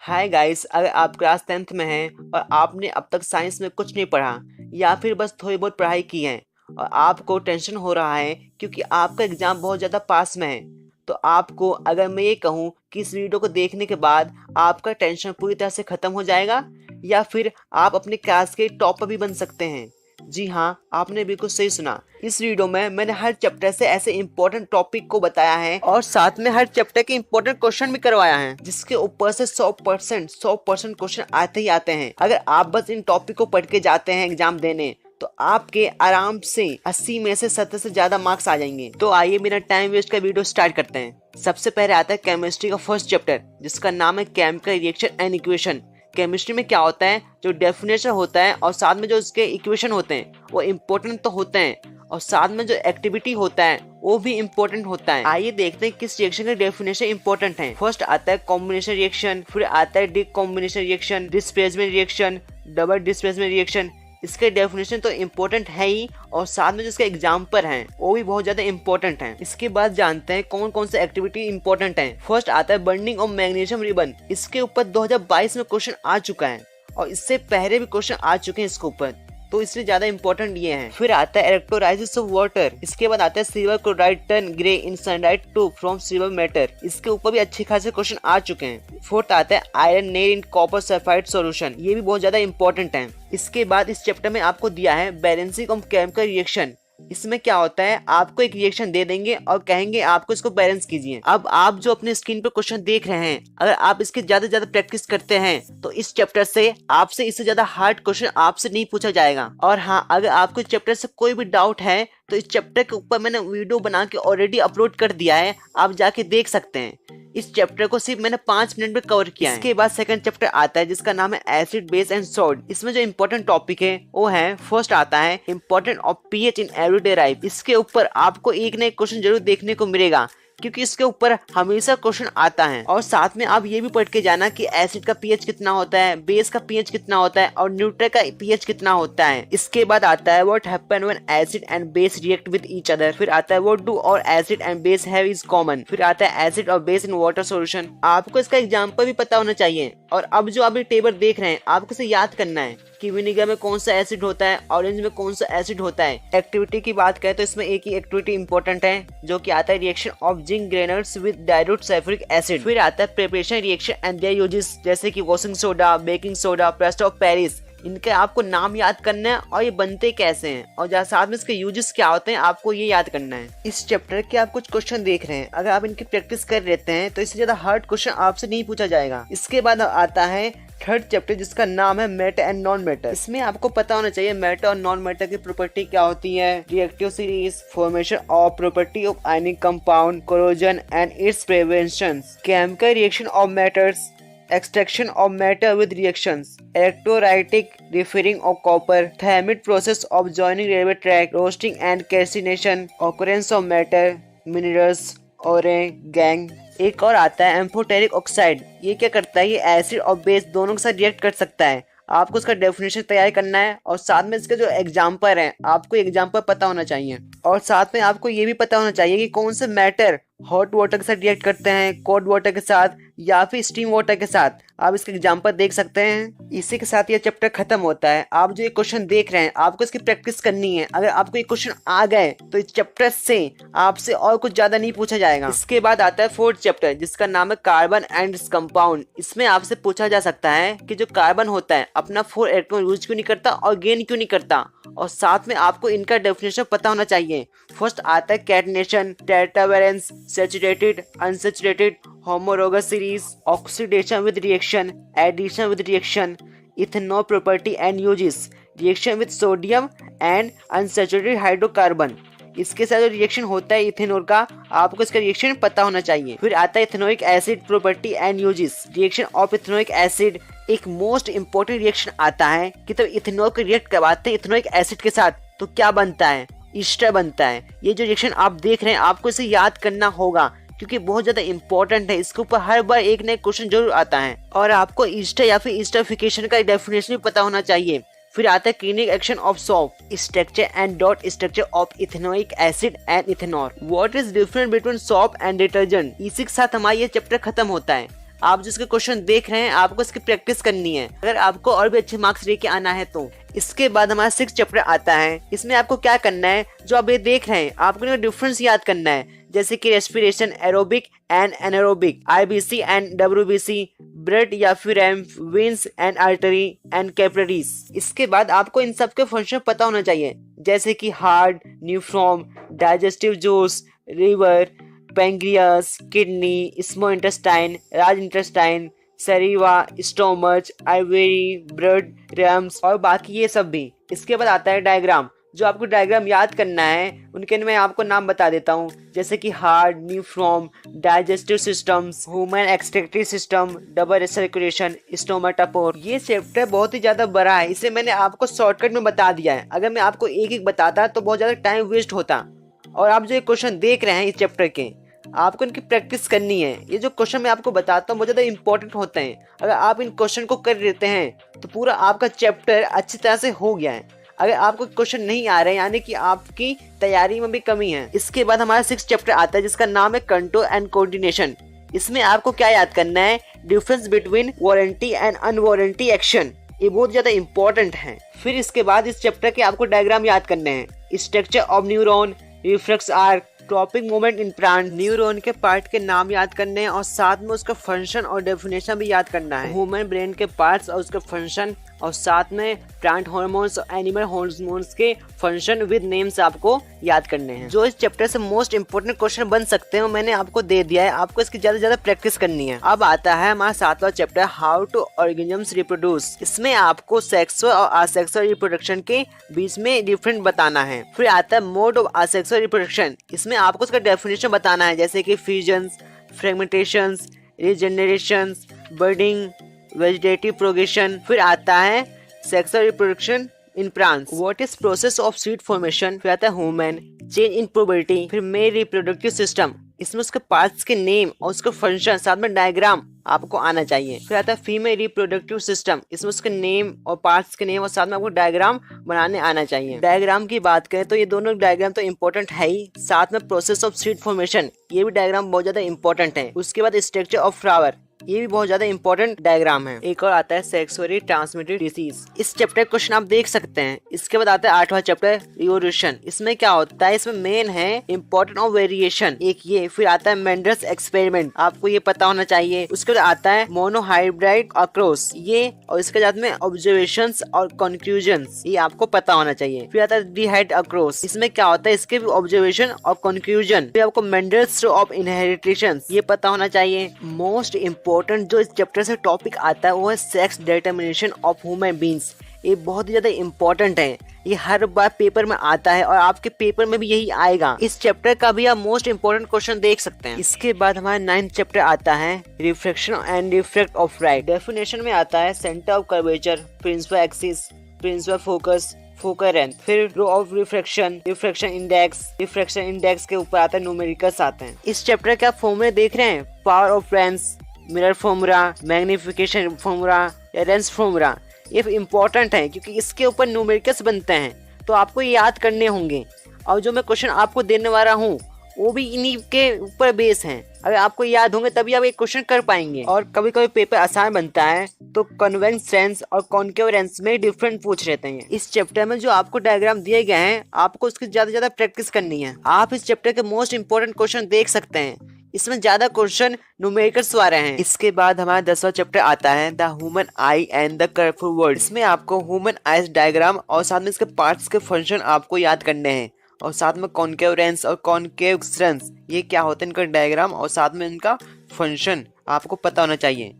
Hi guys, अगर आप class 10th में हैं और आपने अब तक साइंस में कुछ नहीं पढ़ा या फिर बस थोड़ी बहुत पढ़ाई की है और आपको टेंशन हो रहा है क्योंकि आपका एग्जाम बहुत ज़्यादा पास में है, तो आपको अगर मैं ये कहूँ कि इस वीडियो को देखने के बाद आपका टेंशन पूरी तरह से ख़त्म हो जाएगा या फिर आप अपने क्लास के टॉपर भी बन सकते हैं। जी हाँ, आपने बिल्कुल सही सुना। इस वीडियो में मैंने हर चैप्टर से ऐसे इंपॉर्टेंट टॉपिक को बताया है और साथ में हर चैप्टर के इंपॉर्टेंट क्वेश्चन भी करवाया है, जिसके ऊपर से 100% क्वेश्चन आते ही आते हैं। अगर आप बस इन टॉपिक को पढ़ के जाते हैं एग्जाम देने तो आपके आराम से 80 में से 70 से ज्यादा मार्क्स आ जाएंगे। तो आइए बिना टाइम वेस्ट का वीडियो स्टार्ट करते हैं। सबसे पहले आता है केमिस्ट्री का फर्स्ट चैप्टर, जिसका नाम है chemical reaction and equation. Chemistry में क्या होता है, जो डेफिनेशन होता है और साथ में जो उसके इक्वेशन होते हैं वो इम्पोर्टेंट तो होते हैं और साथ में जो एक्टिविटी होता है वो भी इम्पोर्टेंट होता है। आइए देखते हैं किस रिएक्शन का डेफिनेशन इम्पोर्टेंट है। फर्स्ट आता है कॉम्बिनेशन रिएक्शन, फिर आता है decombination reaction, displacement reaction, double displacement reaction. इसके डेफिनेशन तो इम्पोर्टेंट है ही और साथ में जो इसके एग्जाम्पल हैं वो भी बहुत ज्यादा इम्पोर्टेंट हैं। इसके बाद जानते हैं कौन कौन से एक्टिविटी इम्पोर्टेंट हैं। फर्स्ट आता है बर्निंग ऑफ मैग्नीशियम रिबन। इसके ऊपर 2022 में क्वेश्चन आ चुका है और इससे पहले भी क्वेश्चन आ चुके हैं इसके ऊपर, तो इसलिए ज्यादा इंपॉर्टेंट ये है। फिर आता है इलेक्ट्रोलाइसिस ऑफ वाटर। इसके बाद आता है silver chloride turn grey in sunlight to from silver matter. इसके ऊपर भी अच्छे खासे क्वेश्चन आ चुके हैं। फोर्थ आता है iron nail in copper sulphide solution. ये भी बहुत ज्यादा इंपॉर्टेंट है। इसके बाद इस चैप्टर में आपको दिया है बैलेंसिंग ऑफ केमिकल रिएक्शन। इसमें क्या होता है, आपको एक रिएक्शन दे देंगे और कहेंगे आपको इसको बैलेंस कीजिए। अब आप जो अपने स्क्रीन पर क्वेश्चन देख रहे हैं, अगर आप इसकी ज्यादा से ज्यादा प्रैक्टिस करते हैं तो इस चैप्टर से आपसे इससे ज्यादा हार्ड क्वेश्चन आपसे नहीं पूछा जाएगा। और हाँ, अगर आपको इस चैप्टर से कोई भी डाउट है तो इस चैप्टर के ऊपर मैंने वीडियो बना के ऑलरेडी अपलोड कर दिया है, आप जाके देख सकते हैं। इस चैप्टर को सिर्फ मैंने 5 मिनट में कवर किया है। इसके बाद सेकंड चैप्टर आता है जिसका नाम है एसिड बेस एंड सॉल्ट। इसमें जो इंपॉर्टेंट टॉपिक है वो है, फर्स्ट आता है important of pH in everyday life. इसके ऊपर आपको एक ना एक क्वेश्चन जरूर देखने को मिलेगा क्योंकि इसके ऊपर हमेशा क्वेश्चन आता है। और साथ में आप ये भी पढ़ के जाना कि एसिड का पीएच कितना होता है, बेस का पीएच कितना होता है और न्यूट्रल का पीएच कितना होता है। इसके बाद आता है what happen when acid and base react with each other. फिर आता है व्हाट डू और acid and base have is common. फिर आता है एसिड और बेस इन वाटर सॉल्यूशन। आपको इसका एग्जाम्पल भी पता होना चाहिए। और अब जो आप ये टेबल देख रहे हैं, आपको इसे याद करना है कि विनेगर में कौन सा एसिड होता है, ऑरेंज में कौन सा एसिड होता है। एक्टिविटी की बात करें तो इसमें एक ही एक्टिविटी इंपॉर्टेंट है जो कि आता है reaction of zinc granules with dilute sulphuric acid. फिर आता है preparation reaction and there uses, जैसे कि washing soda, baking soda, plaster of Paris. इनके आपको नाम याद करना है और ये बनते कैसे हैं और जहाँ साथ में इसके यूजेस क्या होते हैं आपको ये याद करना है। इस चैप्टर के आप कुछ क्वेश्चन देख रहे हैं, अगर आप इनकी प्रैक्टिस कर लेते हैं तो इससे ज्यादा हार्ड क्वेश्चन आपसे नहीं पूछा जाएगा। इसके बाद आता है थर्ड चैप्टर जिसका नाम है मैटर एंड नॉन मैटर। इसमें आपको पता होना चाहिए मैटर और नॉन मैटर की प्रॉपर्टी क्या होती है, reactive series, formation of property of ionic compound, corrosion and it's prevention, chemical reaction of matters, extraction of matter with reactions, electrolytic refining of copper, thermit process of joining railway track, roasting and calcination, occurrence of matter, minerals, ore, gang। एक और आता है amphoteric oxide. ये क्या करता है, ये acid और बेस दोनों के साथ रिएक्ट कर सकता है। आपको इसका डेफिनेशन तैयार करना है और साथ में इसके जो एग्जाम्पल है आपको एग्जाम्पल पता होना चाहिए। और साथ में आपको ये भी पता होना चाहिए कि कौन से मैटर हॉट वाटर के साथ रिएक्ट करते हैं, कोल्ड वाटर के साथ या फिर स्टीम वाटर के साथ। आप इसके एग्जाम्पल देख सकते हैं। इसी के साथ ये चैप्टर खत्म होता है। आप जो ये क्वेश्चन देख रहे हैं आपको इसकी प्रैक्टिस करनी है। अगर आपको ये क्वेश्चन आ गए तो इस चैप्टर से आपसे और कुछ ज्यादा नहीं पूछा जाएगा। इसके बाद आता है फोर्थ चैप्टर जिसका नाम है कार्बन एंड इट्स कंपाउंड। इसमें आपसे पूछा जा सकता है कि जो कार्बन होता है अपना 4 इलेक्ट्रॉन यूज क्यों नहीं करता और गेन क्यों नहीं करता, और साथ में आपको इनका डेफिनेशन पता होना चाहिए। फर्स्ट आता है catenation, tetravalence, saturated, unsaturated, homologous series, oxidation with reaction, addition with reaction, ethanol property and uses, reaction with sodium and unsaturated hydrocarbon. इसके साथ जो रिएक्शन होता है इथेनॉल का, आपको इसका रिएक्शन पता होना चाहिए। फिर आता है ethanoic acid property and uses, reaction of ethanoic acid. एक मोस्ट इंपोर्टेंट रिएक्शन आता है कि तब इथेनॉल को रिएक्ट करवाते हैं इथेनोइक एसिड के साथ तो क्या बनता है, ईस्टर बनता है। ये जो रिएक्शन आप देख रहे हैं आपको इसे याद करना होगा क्योंकि बहुत ज्यादा इंपॉर्टेंट है। इसके ऊपर हर बार एक नया क्वेश्चन जरूर आता है और आपको ईस्टर या फिर ईस्टरिफिकेशन का डेफिनेशन भी पता होना चाहिए। फिर आता है kinetic action of salt, structure and dot structure of ethanoic acid and ethanol, what is difference between salt and detergent. इसी के साथ हमारा ये चैप्टर खत्म होता है। आप जिसके क्वेश्चन देख रहे हैं आपको इसकी प्रैक्टिस करनी है अगर आपको और भी अच्छे मार्क्स लेके आना है तो। इसके बाद हमारा 6 चैप्टर आता है। इसमें आपको क्या करना है, जो आप ये देख रहे हैं आपको डिफरेंस याद करना है, जैसे कि respiration, aerobic and anaerobic, IBC and WBC, blood या फिर ramp, veins and artery and capillaries. इसके बाद आपको इन सब के फंक्शन पता होना चाहिए, जैसे कि heart, nephron, digestive juice, liver, pancreas, kidney, small intestine, large intestine, saliva, stomach, ovary, blood, रैम्स और बाकी ये सब भी। इसके बाद आता है डायग्राम। जो आपको डायग्राम याद करना है उनके मैं आपको नाम बता देता हूँ, जैसे कि heart, nephron, digestive systems, human excretory system, double circulation, stomata pore. ये चैप्टर बहुत ही ज्यादा बड़ा है, इसे मैंने आपको शॉर्टकट में बता दिया है। अगर मैं आपको एक एक बताता तो बहुत ज्यादा टाइम वेस्ट होता। और आप जो ये क्वेश्चन देख रहे हैं इस चैप्टर के, आपको इनकी प्रैक्टिस करनी है। ये जो क्वेश्चन मैं आपको बताता हूँ बहुत ज़्यादा इंपॉर्टेंट होते हैं। अगर आप इन क्वेश्चन को कर लेते हैं तो पूरा आपका चैप्टर अच्छी तरह से हो गया है। अगर आपको क्वेश्चन नहीं आ रहे हैं यानी कि आपकी तैयारी में भी कमी है। इसके बाद हमारा 6 चैप्टर आता है जिसका नाम है कंट्रोल एंड कोऑर्डिनेशन। इसमें आपको क्या याद करना है, difference between warranty and unwarranty action. ये बहुत ज्यादा इंपॉर्टेंट है। फिर इसके बाद इस चैप्टर के आपको डायग्राम याद करने हैं, structure of neuron, reflex arc, topic movement in plant. Neuron के पार्ट के नाम याद करने हैं और साथ में उसका फंक्शन और डेफिनेशन भी याद करना है। ह्यूमन ब्रेन के पार्ट्स और उसके फंक्शन और साथ में प्लांट हार्मोन्स और एनिमल हार्मोन्स के फंक्शन विद नेम्स आपको याद करने हैं। जो इस चैप्टर से मोस्ट इंपोर्टेंट क्वेश्चन बन सकते हैं मैंने आपको दे दिया है, आपको इसकी ज्यादा से ज्यादा प्रैक्टिस करनी है। अब आता है हमारा 7वां chapter, how to organisms reproduce. इसमें आपको सेक्सुअल और असेक्सुअल रिप्रोडक्शन के बीच में डिफरेंट बताना है। फिर आता है मोड ऑफ असेक्सुअल रिप्रोडक्शन। इसमें आपको उसका डेफिनेशन बताना है, जैसे कि फ्यूजन, फ्रेगमेंटेशंस, रिजेनरेशन, बर्डिंग, वेजिटेटिव प्रोग्रेशन। फिर आता है sexual reproduction in plants, what is process of seed formation. फिर आता है ह्यूमन, चेंज इन प्रोबेबिलिटी। फिर मेल रिप्रोडक्टिव सिस्टम, इसमें उसके पार्ट्स के नेम और उसका फंक्शन साथ में डायग्राम आपको आना चाहिए। फिर आता है फीमेल रिप्रोडक्टिव सिस्टम, इसमें उसके नेम और पार्ट्स के नेम और साथ में आपको डायग्राम बनाने आना चाहिए। डायग्राम की बात करें तो ये दोनों डायग्राम तो इंपॉर्टेंट है ही, साथ में प्रोसेस ऑफ सीड फॉर्मेशन ये भी डायग्राम बहुत ज्यादा इंपॉर्टेंट है। उसके बाद स्ट्रक्चर ऑफ फ्लावर, ये भी बहुत ज्यादा इंपॉर्टेंट डायग्राम है। एक और आता है सेक्सुअली ट्रांसमिटेड डिसीज। इस चैप्टर क्वेश्चन आप देख सकते हैं। इसके बाद आता है 8वां चैप्टर, रिवोल्यूशन। इसमें क्या होता है, इसमें मेन है इंपॉर्टेंट ऑफ वेरिएशन एक ये। फिर आता है मेंडल्स एक्सपेरिमेंट, आपको ये पता होना चाहिए। उसके बाद आता है मोनोहाइब्रिड अक्रॉस ये, और इसके साथ में ऑब्जर्वेशंस और कंक्लूजन्स ये आपको पता होना चाहिए। फिर आता है डिहाइड अक्रॉस, इसमें क्या होता है, इसके भी ऑब्जर्वेशन और कंक्लूजन। फिर आपको मेंडल्स ऑफ इनहेरिटेशन ये पता होना चाहिए। मोस्ट इंपॉर्टेंट जो इस चैप्टर से टॉपिक आता है वो है sex determination of human beings. ये बहुत ही ज्यादा इंपॉर्टेंट है, ये हर बार पेपर में आता है और आपके पेपर में भी यही आएगा। इस चैप्टर का भी आप मोस्ट इंपोर्टेंट क्वेश्चन देख सकते हैं। इसके बाद हमारा 9th चैप्टर आता है, reflection and reflect of light. Definition में आता है centre of curvature, principal axis, principal focus, focal length. फिर row of reflection, reflection index. Reflection index के ऊपर आता है न्यूमेरिकल्स आते हैं। इस चैप्टर के आप फॉर्मूले देख रहे हैं, power of lens, mirror formula, magnification formula या लेंस फॉर्मूला, ये इंपॉर्टेंट है क्योंकि इसके ऊपर न्यूमेरिकल्स बनते हैं तो आपको ये याद करने होंगे। और जो मैं क्वेश्चन आपको देने वाला हूँ वो भी इन्हीं के ऊपर बेस हैं। अगर आपको याद होंगे तभी आप एक क्वेश्चन कर पाएंगे। और कभी कभी पेपर आसान बनता है तो कन्वेक्स लेंस और कॉन्केव लेंस में डिफरेंट पूछ लेते हैं। इस चैप्टर में जो आपको डायग्राम दिए गए हैं आपको उसकी ज्यादा से ज्यादा प्रैक्टिस करनी है। आप इस चैप्टर के मोस्ट इंपोर्टेंट क्वेश्चन देख सकते हैं, इसमें ज्यादा क्वेश्चन न्यूमेरिकल्स वाले हैं। इसके बाद हमारा 10वां चैप्टर आता है, the human I and the colourful world. इसमें आपको ह्यूमन आईज डायग्राम और साथ में इसके पार्ट्स के फंक्शन आपको याद करने हैं और साथ में कॉन्केव लेंस और कॉन्केव लेंस ये क्या होते हैं, इनका डायग्राम और साथ में इनका फंक्शन आपको पता होना चाहिए।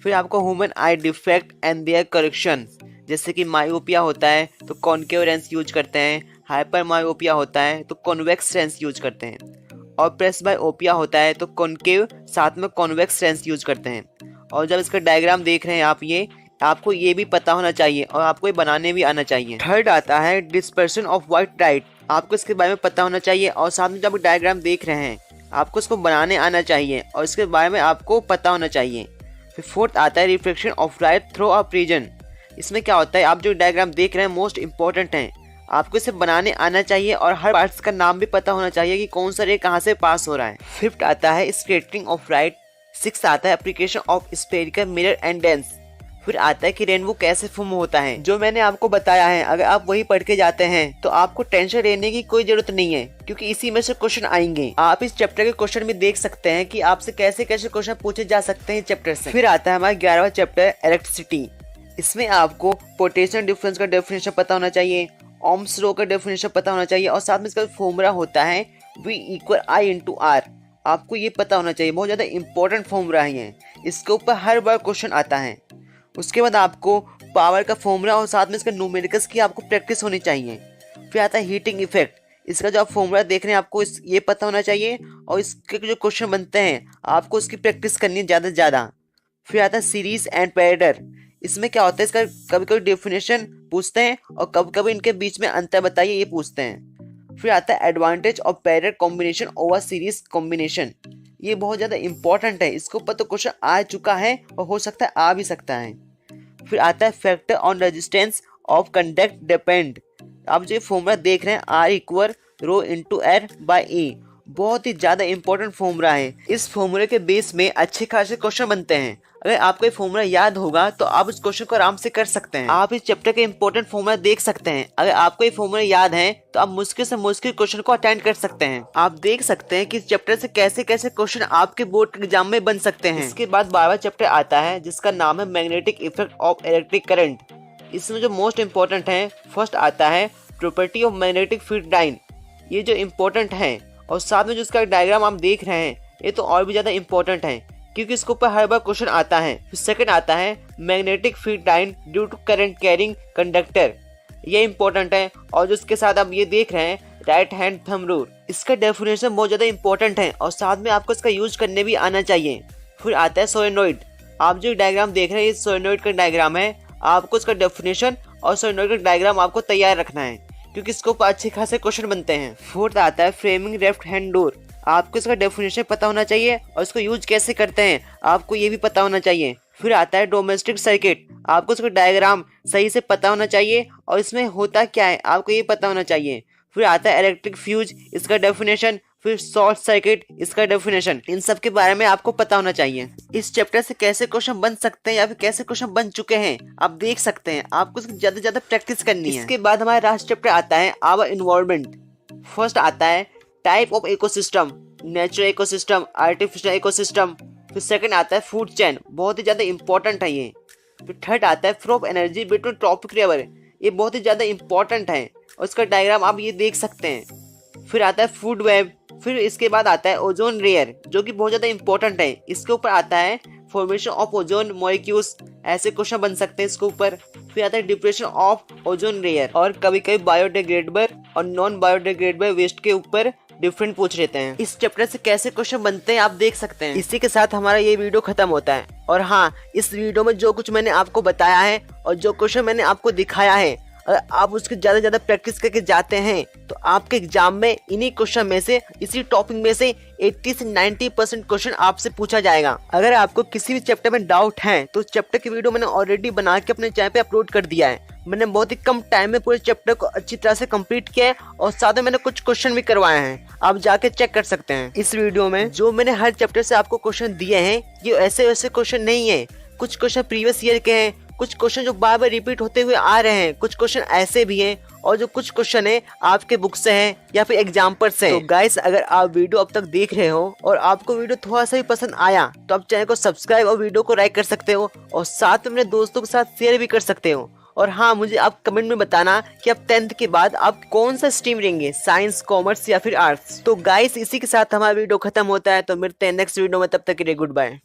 फिर आपको human eye defect and their correction, जैसे कि मायोपिया होता है तो कॉन्केव लेंस यूज करते हैं, हाइपर मायोपिया होता है तो कॉन्वेक्स लेंस यूज करते हैं, और प्रेसबायोपिया होता है तो कॉन्केव साथ में कॉन्वेक्स लेंस यूज करते हैं। और जब इसका डायग्राम देख रहे हैं आप ये आपको ये भी पता होना चाहिए और आपको ये बनाने भी आना चाहिए। थर्ड आता है डिस्पर्शन ऑफ व्हाइट लाइट, आपको इसके बारे में पता होना चाहिए और साथ में जब डायग्राम देख रहे हैं आपको इसको बनाने आना चाहिए और इसके बारे में आपको पता होना चाहिए। फिर फोर्थ आता है reflection of light through a prism. इसमें क्या होता है, आप जो डायग्राम देख रहे हैं मोस्ट इंपॉर्टेंट है, आपको इसे बनाने आना चाहिए और हर पार्ट्स का नाम भी पता होना चाहिए कि कौन सा रे कहाँ से पास हो रहा है। फिफ्थ आता है स्कैटरिंग ऑफ लाइट 6 आता है application of spherical mirror and lens. फिर आता है कि रेनबो कैसे फॉर्म होता है, जो मैंने आपको बताया है। अगर आप वही पढ़ के जाते हैं तो आपको टेंशन लेने की कोई जरूरत नहीं है, क्योंकि इसी में से क्वेश्चन आएंगे। आप इस चैप्टर के क्वेश्चन में देख सकते हैं कि आपसे कैसे कैसे क्वेश्चन पूछे जा सकते हैं चैप्टर से। फिर आता है हमारा 11वां चैप्टर इलेक्ट्रिसिटी। इसमें आपको पोटेंशियल डिफरेंस का डेफिनेशन पता होना चाहिए, ओम्स लॉ का डेफिनेशन पता होना चाहिए, और साथ में इसका फॉर्मूला होता है V=I/R। आपको ये पता होना चाहिए, बहुत ज़्यादा इंपॉर्टेंट फॉर्मूला है, इसके ऊपर हर बार क्वेश्चन आता है। उसके बाद आपको पावर का फॉर्मूला और साथ में इसका न्यूमेरिकल्स की आपको प्रैक्टिस होनी चाहिए। फिर आता है हीटिंग इफेक्ट। इसका जो आप फॉर्मूला देख रहे हैं आपको ये पता होना चाहिए, और इसके जो क्वेश्चन बनते हैं आपको उसकी प्रैक्टिस करनी है ज़्यादा से ज़्यादा। फिर आता है सीरीज एंड पैरेलल। इसमें क्या होता है, इसका कभी कभी डेफिनेशन पूछते हैं और कभी कभी इनके बीच में अंतर बताइए ये पूछते हैं। फिर आता है advantage of parallel combination over series combination. ये बहुत ज़्यादा इंपॉर्टेंट है, इसके ऊपर तो क्वेश्चन आ चुका है और हो सकता है आ भी सकता है। फिर आता है factor on resistance of conduct depend. आप जो फॉर्मूला देख रहे हैं R=ρ×R/A, बहुत ही ज़्यादा इंपॉर्टेंट फॉर्मूला है। इस फॉर्मूले के बेस में अच्छे खासे क्वेश्चन बनते हैं। अगर आपको ये फॉर्मूला याद होगा तो आप उस क्वेश्चन को आराम से कर सकते हैं। आप इस चैप्टर के इंपॉर्टेंट फॉर्मूला देख सकते हैं। अगर आपको ये फॉर्मूला याद है तो आप मुश्किल से मुश्किल क्वेश्चन को अटेंड कर सकते हैं। आप देख सकते हैं कि इस चैप्टर से कैसे कैसे क्वेश्चन आपके बोर्ड एग्जाम में बन सकते हैं। इसके बाद 12वां चैप्टर आता है जिसका नाम है magnetic effect of electric current. इसमें जो मोस्ट इंपॉर्टेंट है, फर्स्ट आता है property of magnetic field line. ये जो इम्पोर्टेंट है, और साथ में जो इसका डायग्राम आप देख रहे हैं ये तो और भी ज़्यादा इंपॉर्टेंट है, क्योंकि इसके ऊपर हर बार क्वेश्चन आता है। फिर सेकंड आता है magnetic field line due to current carrying conductor. ये इंपॉर्टेंट है, और जो इसके साथ आप ये देख रहे हैं राइट हैंड थंब रूल, इसका डेफिनेशन बहुत ज़्यादा इंपॉर्टेंट है और साथ में आपको इसका यूज करने भी आना चाहिए। फिर आता है सोलेनॉइड। आप जो डायग्राम देख रहे हैं ये सोलेनॉइड का डायग्राम है। आपको इसका डेफिनेशन और सोलेनॉइड का डायग्राम आपको तैयार रखना है, क्योंकि इसके ऊपर अच्छे खासे क्वेश्चन बनते हैं। फोर्थ आता है फ्रेमिंग लेफ्ट हैंड डोर। आपको इसका डेफिनेशन पता होना चाहिए और इसको यूज कैसे करते हैं आपको ये भी पता होना चाहिए। फिर आता है डोमेस्टिक सर्किट। आपको इसका डायग्राम सही से पता होना चाहिए और इसमें होता क्या है आपको ये पता होना चाहिए। फिर आता है इलेक्ट्रिक फ्यूज, इसका डेफिनेशन। फिर शॉर्ट सर्किट, इसका डेफिनेशन। इन सब के बारे में आपको पता होना चाहिए। इस चैप्टर से कैसे क्वेश्चन बन सकते हैं या फिर कैसे क्वेश्चन बन चुके हैं आप देख सकते हैं। आपको ज्यादा से ज्यादा प्रैक्टिस करनी है। इसके बाद हमारा लास्ट चैप्टर आता है आवर इन्वायरमेंट। फर्स्ट आता है type of ecosystem, natural ecosystem, artificial ecosystem. फिर सेकंड आता है फूड चेन, बहुत ही ज़्यादा इंपॉर्टेंट है ये। फिर थर्ड आता है flow of energy between tropic river, ये बहुत ही ज़्यादा इंपॉर्टेंट है और इसका डायग्राम आप ये देख सकते हैं। फिर आता है फूड वेब। फिर इसके बाद आता है ओजोन लेयर, जो कि बहुत ज़्यादा इंपॉर्टेंट है। इसके ऊपर आता है फॉर्मेशन ऑफ ओजोन मॉलिक्यूल्स, ऐसे क्वेश्चन बन सकते हैं इसके ऊपर। फिर आता है डिप्रेशन ऑफ ओजोन लेयर, और कभी कभी बायोडिग्रेडेबल और नॉन बायोडिग्रेडेबल वेस्ट के ऊपर डिफरेंट पूछ लेते हैं। इस चैप्टर से कैसे क्वेश्चन बनते हैं आप देख सकते हैं। इसी के साथ हमारा ये वीडियो खत्म होता है। और हाँ, इस वीडियो में जो कुछ मैंने आपको बताया है और जो क्वेश्चन मैंने आपको दिखाया है, अगर आप उसकी ज़्यादा से ज़्यादा प्रैक्टिस करके जाते हैं तो आपके एग्जाम में इन्हीं क्वेश्चन में से, इसी टॉपिक में से 80 से 90% क्वेश्चन आपसे पूछा जाएगा। अगर आपको किसी भी चैप्टर में डाउट है तो उस चैप्टर की वीडियो मैंने ऑलरेडी बना के अपने चैनल पे अपलोड कर दिया है। मैंने बहुत ही कम टाइम में पूरे चैप्टर को अच्छी तरह से कंप्लीट किया है और साथ में मैंने कुछ क्वेश्चन भी करवाए हैं, आप जाके चेक कर सकते हैं। इस वीडियो में जो मैंने हर चैप्टर से आपको क्वेश्चन दिए हैं ये ऐसे वैसे क्वेश्चन नहीं है। कुछ क्वेश्चन प्रीवियस ईयर के हैं, कुछ क्वेश्चन जो बार बार रिपीट होते हुए आ रहे हैं, कुछ क्वेश्चन ऐसे भी हैं, और जो कुछ क्वेश्चन है आपके बुक से हैं या फिर एग्जाम्पल से। तो गाइस, अगर आप वीडियो अब तक देख रहे हो और आपको वीडियो थोड़ा सा भी पसंद आया तो आप चैनल को सब्सक्राइब और वीडियो को लाइक कर सकते हो और साथ में अपने दोस्तों के साथ शेयर भी कर सकते हो। और हाँ, मुझे आप कमेंट में बताना कि आप 10th के बाद आप कौन सा स्ट्रीम लेंगे, साइंस, कॉमर्स या फिर आर्ट्स। तो गाइस, इसी के साथ हमारा वीडियो खत्म होता है। तो मिलते हैं नेक्स्ट वीडियो में, तब तक के लिए गुड बाय।